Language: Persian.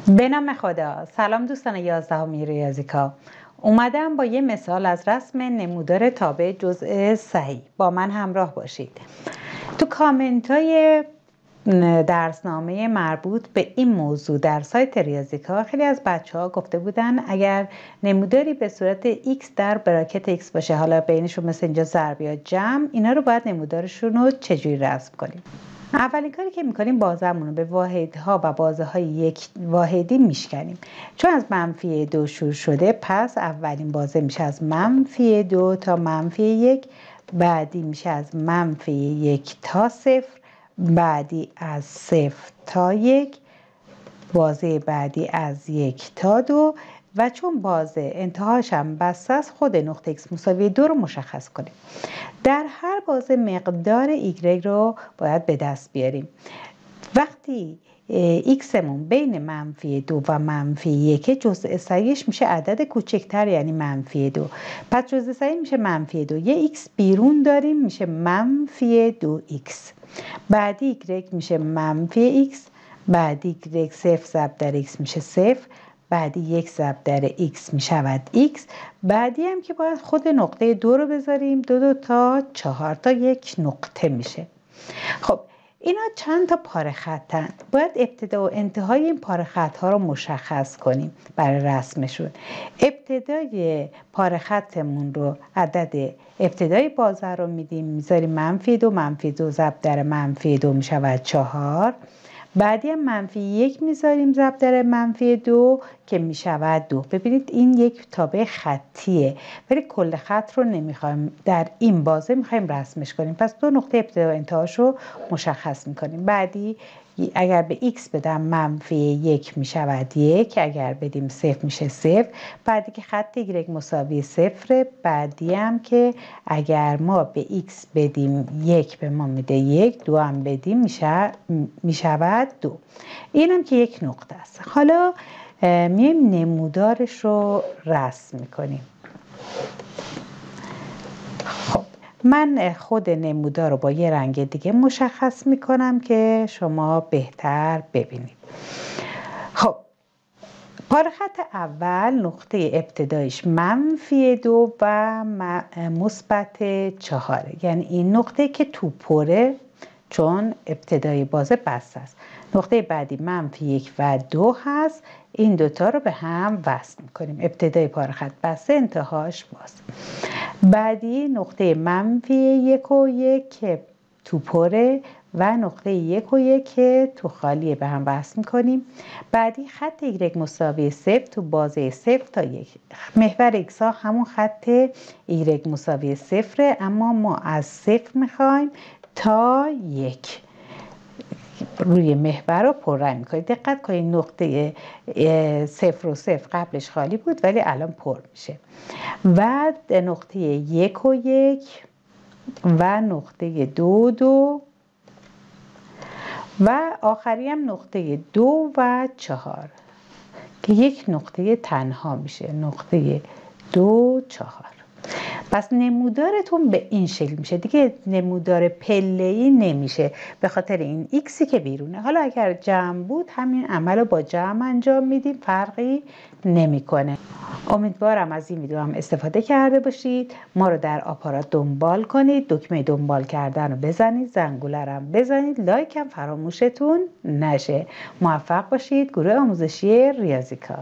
به نام خدا. سلام دوستان 11 ریاضیکا. اومدم با یه مثال از رسم نمودار تابع جزء صحیح. با من همراه باشید. تو کامنت های درسنامه مربوط به این موضوع در سایت ریاضیکا خیلی از بچه ها گفته بودن اگر نموداری به صورت x در براکت x باشه، حالا بینشون مثل اینجا ضرب یا جمع، اینا رو باید نمودارشون رو چجوری رسم کنیم. اولین کاری که میکنیم بازه‌مون رو به واحدها و بازه های یک واحدی میشکنیم. چون از -2 شروع شده، پس اولین بازه میشه از -2 تا -1، بعدی میشه از -1 تا 0، بعدی از 0 تا 1، بازه بعدی از 1 تا 2 و چون بازه انتهاش هم بسته است، خود نقطه x مساوی 2 رو مشخص کنیم. در هر بازه مقدار y رو باید به دست بیاریم. وقتی x مون بین -2 و -1 جزء صحیحش میشه عدد کوچکتر، یعنی -2. پس جزء صحیح میشه -2. یه x بیرون داریم میشه -2x. بعدی y میشه -x. بعدی y 0 ضرب در x میشه 0. بعدی 1 ضرب در x میشود x. بعدی هم که باید خود نقطه 2 رو بذاریم، 2 تا 4 تا 1 نقطه میشه. خب اینا چند تا پاره خطن، باید ابتدا و انتهای این پاره خط ها رو مشخص کنیم برای رسمشون. ابتدای پاره خطمون رو عدد ابتدای بازه رو میدیم، میذاریم -2 -2 ضرب در -2 میشود 4. بعدی هم -1 میذاریم ضرب در -2 که میشود 2. ببینید این یک تابع خطیه، ولی کل خط رو نمیخوایم در این بازه میخوایم رسمش کنیم. پس دو نقطه ابتدا و انتهاش رو مشخص میکنیم. بعدی اگر به x بدم -1 میشود 1، اگر بدیم 0 میشه 0. بعدی که خط y مساوی 0. بعدی هم که اگر ما به x بدیم 1 به ما میده 1، 2 هم بدیم میشود 2. این هم که یک نقطه است. حالا میایم نمودارش رو رسم میکنیم. خب من خود نمودار رو با یه رنگ دیگه مشخص میکنم که شما بهتر ببینید. خب پاره خط اول نقطه ابتدایش -2 و +4، یعنی این نقطه که تو پره، چون ابتدای بازه بسته است. نقطه بعدی -1 و 2 هست. این دوتا رو به هم وصل میکنیم. ابتدای پاره خط بسته، انتهاش باز. بعدی نقطه -1 و 1 که تو پره و نقطه 1 و 1 که تو خالیه به هم وصل میکنیم. بعدی خط y مساوی 0 تو بازه 0 تا 1. محور x ها همون خط y مساوی 0، اما ما از 0 میخوایم تا 1 روی محور رو پررنگ میکنیم. دقت کنید نقطه 0 و 0 قبلش خالی بود ولی الان پر میشه. و نقطه 1 و 1 و نقطه 2 و 2 و آخری هم نقطه 2 و 4 که یک نقطه تنها میشه، نقطه 2 4. پس نمودارتون به این شکل میشه. دیگه نمودار پله‌ای نمیشه به خاطر این ایکسی که بیرونه. حالا اگر جمع بود همین عمل رو با جمع انجام میدیم، فرقی نمیکنه. امیدوارم از این ویدیو هم استفاده کرده باشید. ما رو در آپارات دنبال کنید، دکمه دنبال کردن رو بزنید، زنگوله رو هم بزنید، لایک هم فراموشتون نشه. موفق باشید. گروه آموزشی ریاضیکا.